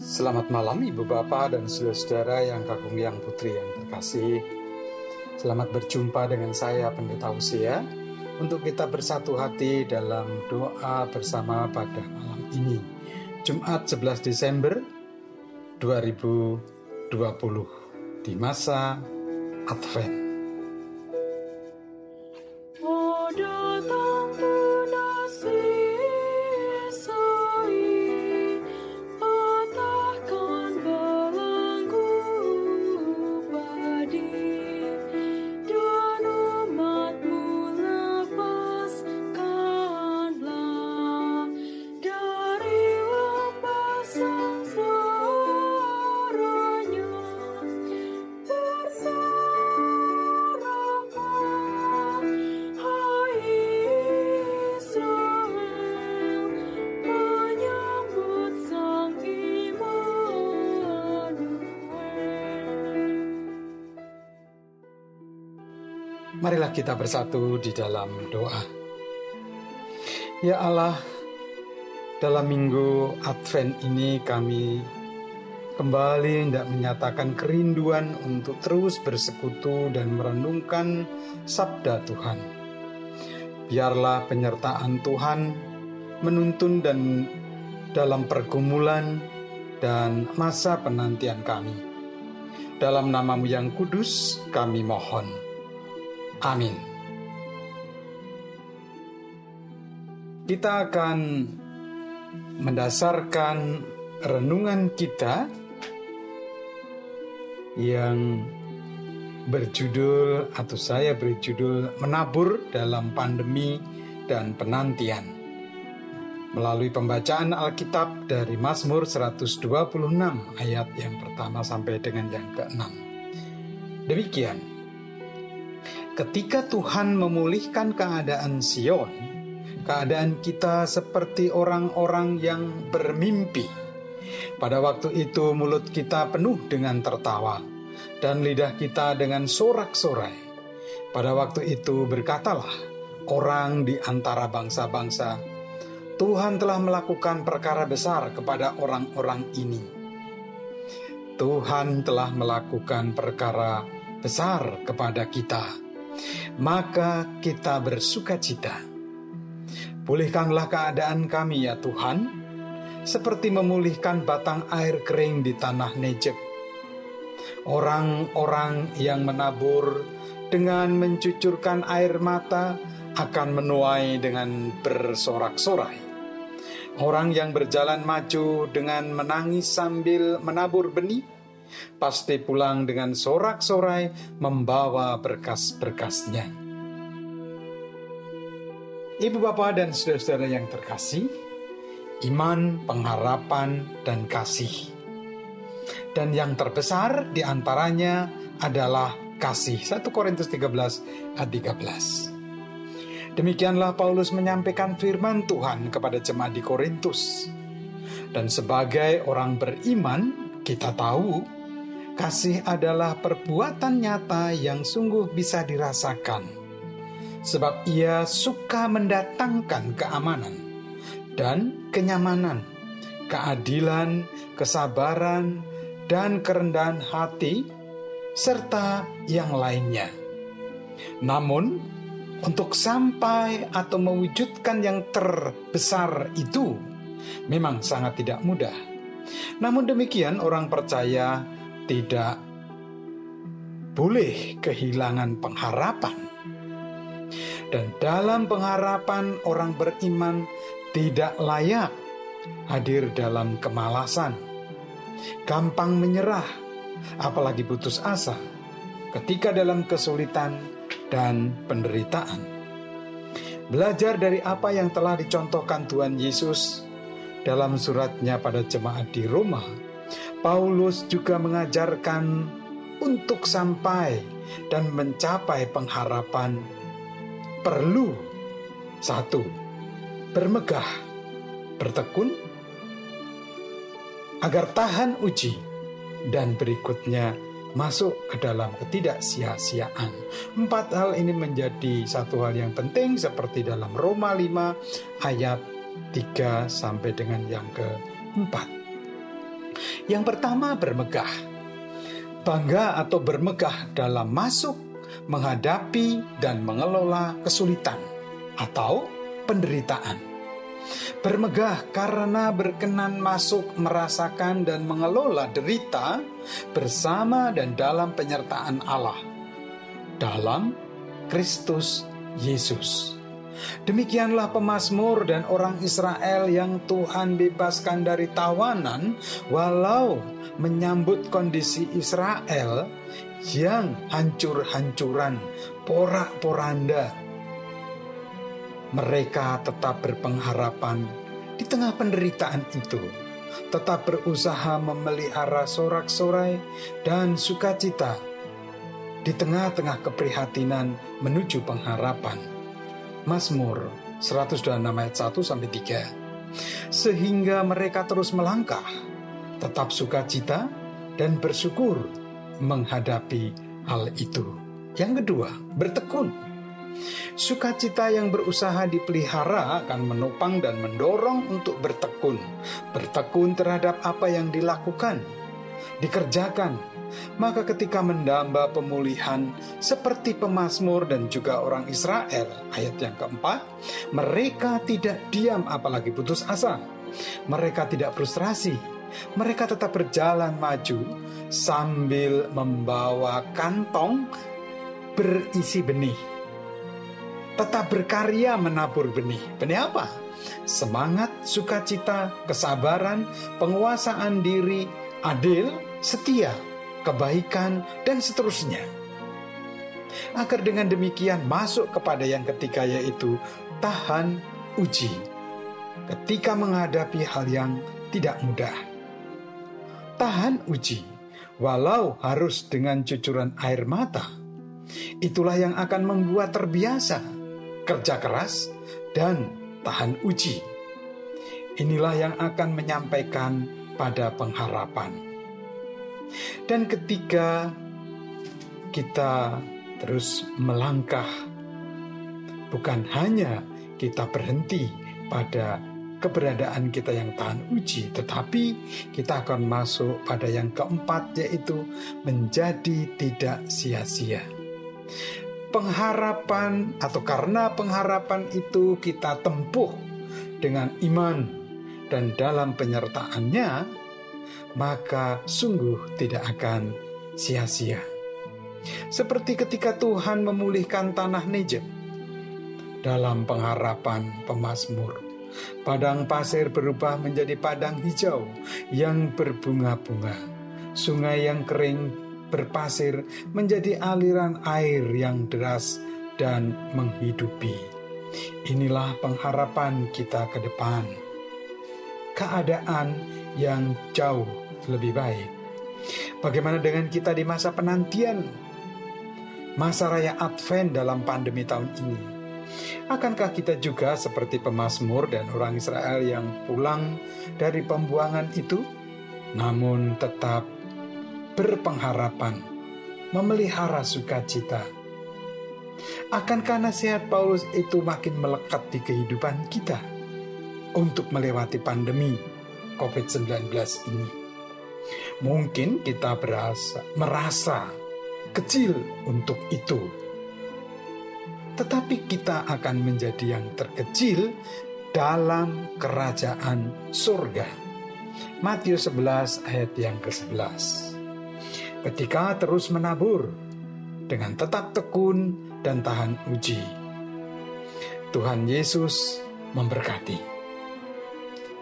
Selamat malam Ibu Bapak dan saudara-saudara yang kakung yang putri yang terkasih. Selamat berjumpa dengan saya Pendeta Usia untuk kita bersatu hati dalam doa bersama pada malam ini, Jumat 11 Desember 2020 di masa Advent. Marilah kita bersatu di dalam doa. Ya Allah, dalam minggu Advent ini kami kembali hendak menyatakan kerinduan untuk terus bersekutu dan merenungkan sabda Tuhan. Biarlah penyertaan Tuhan menuntun dan dalam pergumulan dan masa penantian kami. Dalam nama-Mu yang kudus kami mohon. Amin. Kita akan mendasarkan renungan kita yang berjudul, atau saya beri judul, Menabur dalam Pandemi dan Penantian, melalui pembacaan Alkitab dari Mazmur 126 ayat yang pertama sampai dengan yang ke-6. Demikian. Ketika Tuhan memulihkan keadaan Sion, keadaan kita seperti orang-orang yang bermimpi. Pada waktu itu mulut kita penuh dengan tertawa, dan lidah kita dengan sorak-sorai. Pada waktu itu berkatalah orang di antara bangsa-bangsa, Tuhan telah melakukan perkara besar kepada orang-orang ini. Tuhan telah melakukan perkara besar kepada kita. Maka kita bersukacita. Pulihkanlah keadaan kami ya Tuhan, seperti memulihkan batang air kering di tanah Negeb. Orang-orang yang menabur dengan mencucurkan air mata akan menuai dengan bersorak-sorai. Orang yang berjalan maju dengan menangis sambil menabur benih pasti pulang dengan sorak-sorai membawa berkas-berkasnya. Ibu Bapak dan saudara-saudara yang terkasih, iman, pengharapan, dan kasih. Dan yang terbesar di antaranya adalah kasih. 1 Korintus 13 ayat 13. Demikianlah Paulus menyampaikan firman Tuhan kepada jemaat di Korintus. Dan sebagai orang beriman, kita tahu kasih adalah perbuatan nyata yang sungguh bisa dirasakan, sebab ia suka mendatangkan keamanan dan kenyamanan, keadilan, kesabaran, dan kerendahan hati, serta yang lainnya. Namun, untuk sampai atau mewujudkan yang terbesar itu memang sangat tidak mudah. Namun demikian, orang percaya tidak boleh kehilangan pengharapan. Dan dalam pengharapan, orang beriman tidak layak hadir dalam kemalasan, gampang menyerah, apalagi putus asa ketika dalam kesulitan dan penderitaan. Belajar dari apa yang telah dicontohkan Tuhan Yesus dalam suratnya pada jemaat di Roma, Paulus juga mengajarkan untuk sampai dan mencapai pengharapan perlu 1. Bermegah, bertekun, agar tahan uji, dan berikutnya masuk ke dalam ketidaksia-siaan. 4 hal ini menjadi satu hal yang penting seperti dalam Roma 5 ayat 3 sampai dengan yang ke-4. Yang pertama, bermegah. Bangga atau bermegah dalam masuk, menghadapi, dan mengelola kesulitan atau penderitaan. Bermegah karena berkenan masuk, merasakan, dan mengelola derita bersama dan dalam penyertaan Allah dalam Kristus Yesus. Demikianlah pemazmur dan orang Israel yang Tuhan bebaskan dari tawanan, walau menyambut kondisi Israel yang hancur-hancuran, porak-poranda. Mereka tetap berpengharapan di tengah penderitaan itu, tetap berusaha memelihara sorak-sorai dan sukacita di tengah-tengah keprihatinan menuju pengharapan. Mazmur 126 ayat 1-3. Sehingga mereka terus melangkah, tetap sukacita dan bersyukur menghadapi hal itu. Yang kedua, bertekun. Sukacita yang berusaha dipelihara akan menopang dan mendorong untuk bertekun. Bertekun terhadap apa yang dilakukan, dikerjakan. Maka ketika mendamba pemulihan seperti pemazmur dan juga orang Israel, ayat yang keempat, mereka tidak diam apalagi putus asa. Mereka tidak frustrasi. Mereka tetap berjalan maju sambil membawa kantong berisi benih. Tetap berkarya menabur benih. Benih apa? Semangat, sukacita, kesabaran, penguasaan diri, adil, setia, kebaikan, dan seterusnya. Agar dengan demikian masuk kepada yang ketiga, yaitu tahan uji. Ketika menghadapi hal yang tidak mudah, tahan uji, walau harus dengan cucuran air mata. Itulah yang akan membuat terbiasa kerja keras dan tahan uji. Inilah yang akan menyampaikan pada pengharapan. Dan ketika kita terus melangkah, bukan hanya kita berhenti pada keberadaan kita yang tahan uji, tetapi kita akan masuk pada yang keempat, yaitu menjadi tidak sia-sia. Pengharapan atau karena pengharapan itu kita tempuh dengan iman dan dalam penyertaannya, maka sungguh tidak akan sia-sia. Seperti ketika Tuhan memulihkan tanah Negev dalam pengharapan pemazmur. Padang pasir berubah menjadi padang hijau yang berbunga-bunga. Sungai yang kering berpasir menjadi aliran air yang deras dan menghidupi. Inilah pengharapan kita ke depan. Keadaan yang jauh lebih baik. Bagaimana dengan kita di masa penantian, masa raya Advent dalam pandemi tahun ini? Akankah kita juga seperti pemazmur dan orang Israel yang pulang dari pembuangan itu, namun tetap berpengharapan, memelihara sukacita? Akankah nasihat Paulus itu makin melekat di kehidupan kita untuk melewati pandemi COVID-19 ini? Mungkin kita merasa kecil untuk itu, tetapi kita akan menjadi yang terkecil dalam kerajaan surga. Matius 11 ayat yang ke-11. Ketika terus menabur dengan tetap tekun dan tahan uji, Tuhan Yesus memberkati.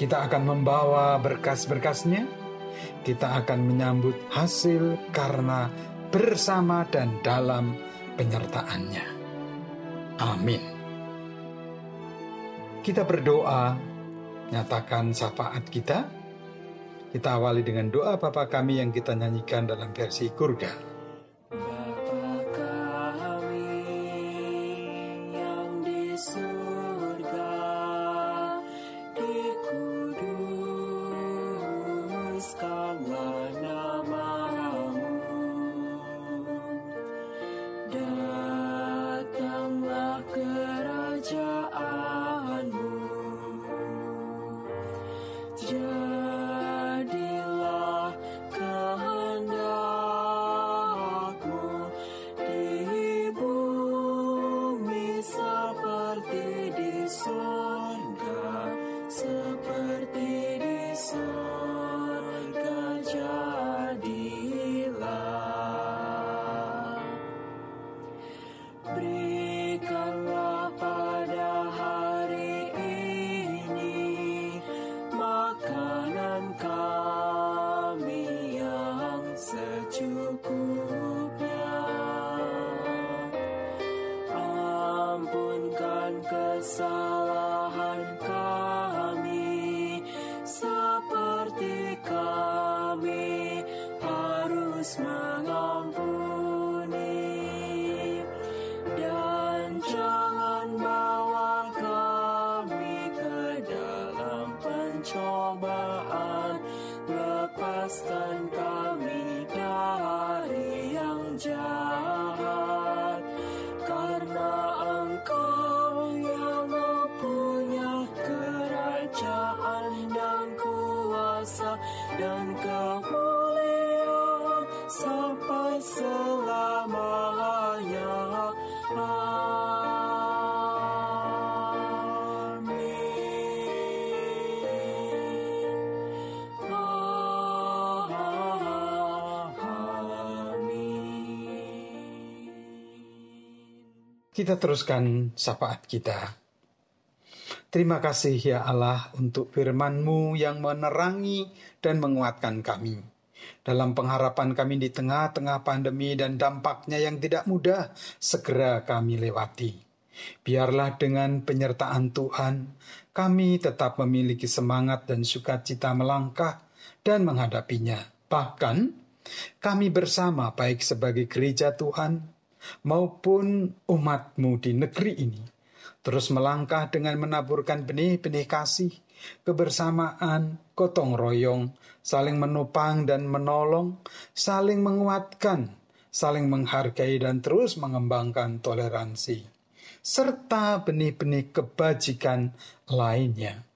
Kita akan membawa berkas-berkasnya. Kita akan menyambut hasil karena bersama dan dalam penyertaannya. Amin. Kita berdoa, nyatakan syafaat kita. Kita awali dengan doa Bapa kami yang kita nyanyikan dalam versi Gurga. Jadilah surga, seperti di surga jadilah. Berikanlah pada hari ini makanan kami yang secukupnya. Ampunkan kesalahan kami seperti kami harus mengampuni, dan jangan bawa kami ke dalam pencobaan, lepaskan kami dari yang jahat, karena Engkau yang mempunyai kerajaan dan kuasa dan kemuliaan sampai selamanya. Kita teruskan syafaat kita. Terima kasih ya Allah untuk firman-Mu yang menerangi dan menguatkan kami. Dalam pengharapan kami di tengah-tengah pandemi dan dampaknya yang tidak mudah segera kami lewati. Biarlah dengan penyertaan Tuhan, kami tetap memiliki semangat dan sukacita melangkah dan menghadapinya. Bahkan, kami bersama baik sebagai gereja Tuhan, maupun umat-Mu di negeri ini, terus melangkah dengan menaburkan benih-benih kasih, kebersamaan, gotong royong, saling menopang dan menolong, saling menguatkan, saling menghargai dan terus mengembangkan toleransi, serta benih-benih kebajikan lainnya.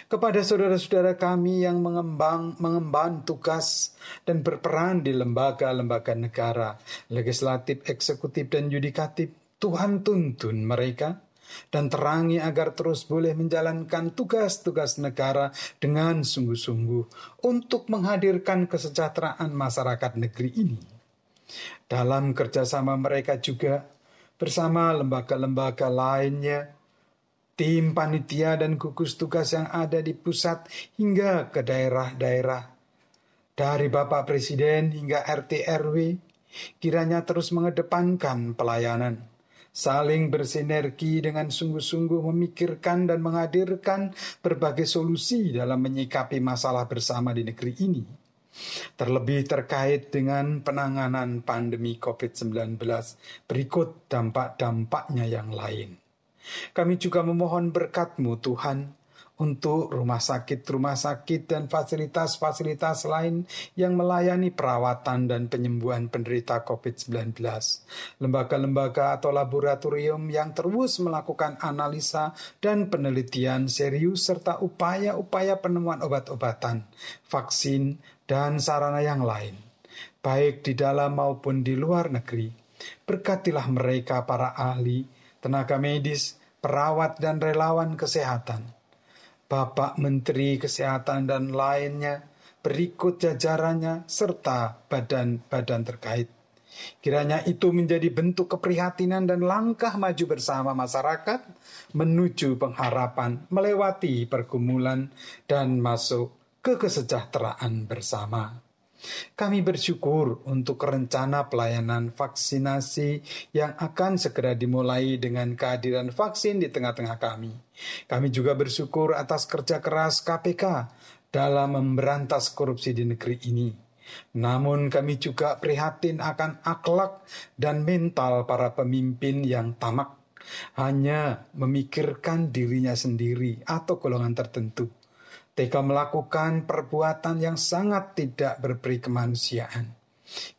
Kepada saudara-saudara kami yang mengemban tugas dan berperan di lembaga-lembaga negara, legislatif, eksekutif, dan yudikatif, Tuhan tuntun mereka dan terangi agar terus boleh menjalankan tugas-tugas negara dengan sungguh-sungguh untuk menghadirkan kesejahteraan masyarakat negeri ini. Dalam kerjasama mereka juga bersama lembaga-lembaga lainnya, tim panitia dan gugus tugas yang ada di pusat hingga ke daerah-daerah, dari Bapak Presiden hingga RT RW, kiranya terus mengedepankan pelayanan, saling bersinergi dengan sungguh-sungguh memikirkan dan menghadirkan berbagai solusi dalam menyikapi masalah bersama di negeri ini. Terlebih terkait dengan penanganan pandemi COVID-19 berikut dampak-dampaknya yang lain. Kami juga memohon berkat-Mu Tuhan untuk rumah sakit dan fasilitas-fasilitas lain yang melayani perawatan dan penyembuhan penderita COVID-19. Lembaga-lembaga atau laboratorium yang terus melakukan analisa dan penelitian serius serta upaya-upaya penemuan obat-obatan, vaksin, dan sarana yang lain, baik di dalam maupun di luar negeri. Berkatilah mereka para ahli, tenaga medis, perawat, dan relawan kesehatan, Bapak Menteri Kesehatan dan lainnya, berikut jajarannya, serta badan-badan terkait. Kiranya itu menjadi bentuk keprihatinan dan langkah maju bersama masyarakat menuju pengharapan, melewati pergumulan, dan masuk ke kesejahteraan bersama. Kami bersyukur untuk rencana pelayanan vaksinasi yang akan segera dimulai dengan kehadiran vaksin di tengah-tengah kami. Kami juga bersyukur atas kerja keras KPK dalam memberantas korupsi di negeri ini. Namun kami juga prihatin akan akhlak dan mental para pemimpin yang tamak, hanya memikirkan dirinya sendiri atau golongan tertentu, tega melakukan perbuatan yang sangat tidak berperi kemanusiaan.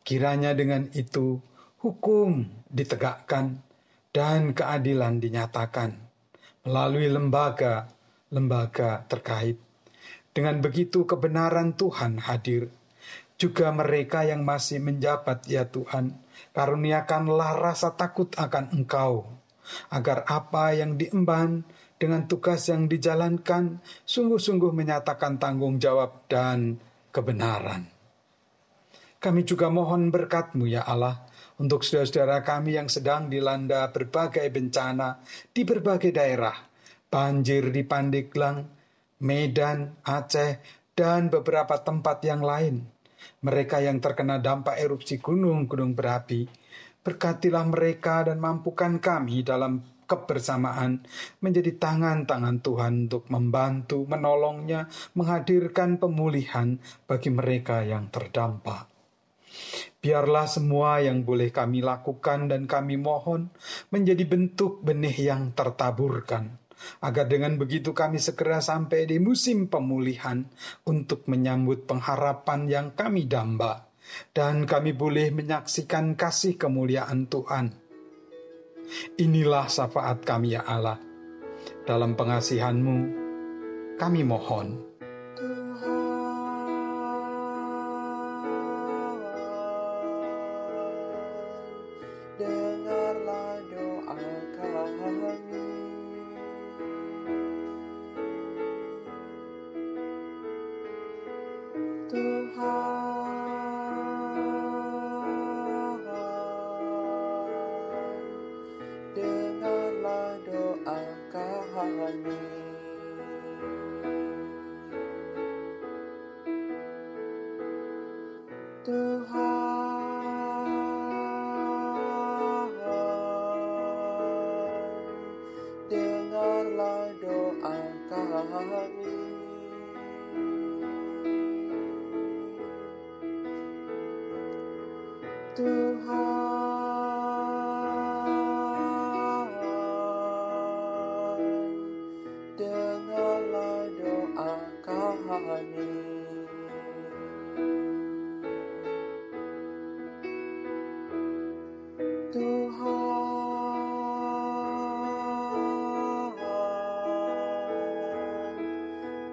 Kiranya dengan itu hukum ditegakkan dan keadilan dinyatakan melalui lembaga-lembaga terkait. Dengan begitu kebenaran Tuhan hadir. Juga mereka yang masih menjabat, ya Tuhan, karuniakanlah rasa takut akan Engkau, agar apa yang diemban dengan tugas yang dijalankan sungguh-sungguh menyatakan tanggung jawab dan kebenaran. Kami juga mohon berkat-Mu ya Allah, untuk saudara-saudara kami yang sedang dilanda berbagai bencana di berbagai daerah, banjir di Pandeglang, Medan, Aceh, dan beberapa tempat yang lain. Mereka yang terkena dampak erupsi gunung-gunung berapi, berkatilah mereka dan mampukan kami dalam kebersamaan menjadi tangan-tangan Tuhan untuk membantu, menolongnya, menghadirkan pemulihan bagi mereka yang terdampak. Biarlah semua yang boleh kami lakukan dan kami mohon menjadi bentuk benih yang tertaburkan, agar dengan begitu kami segera sampai di musim pemulihan untuk menyambut pengharapan yang kami damba, dan kami boleh menyaksikan kasih kemuliaan Tuhan. Inilah syafaat kami ya Allah. Dalam pengasihan-Mu kami mohon. Dengarlah doa kami. Tuhan, dengarlah doa kami. Tuhan, dengarlah doa kami. Tuhan, dengarlah doa kami. Tuhan,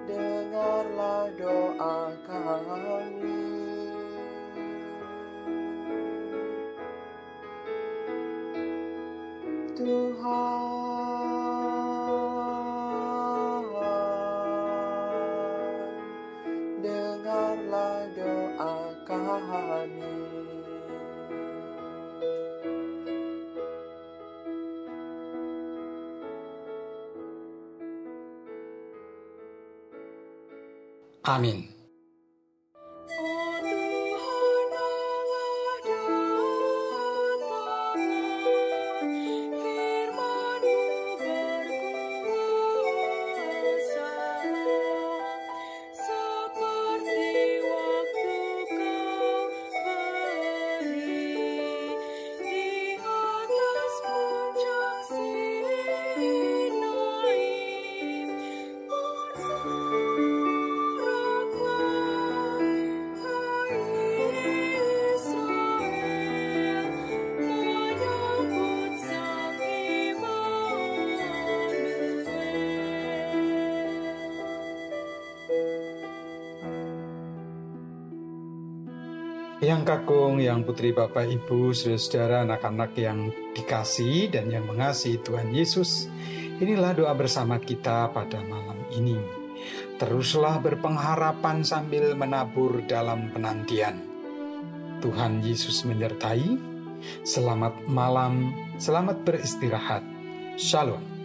dengarlah doa kami. Tuhan, dengarlah doa kami. Amin. Yang kakung, yang putri, bapak, ibu, saudara-saudara, anak-anak yang dikasihi dan yang mengasihi Tuhan Yesus, inilah doa bersama kita pada malam ini. Teruslah berpengharapan sambil menabur dalam penantian. Tuhan Yesus menyertai. Selamat malam, selamat beristirahat. Shalom.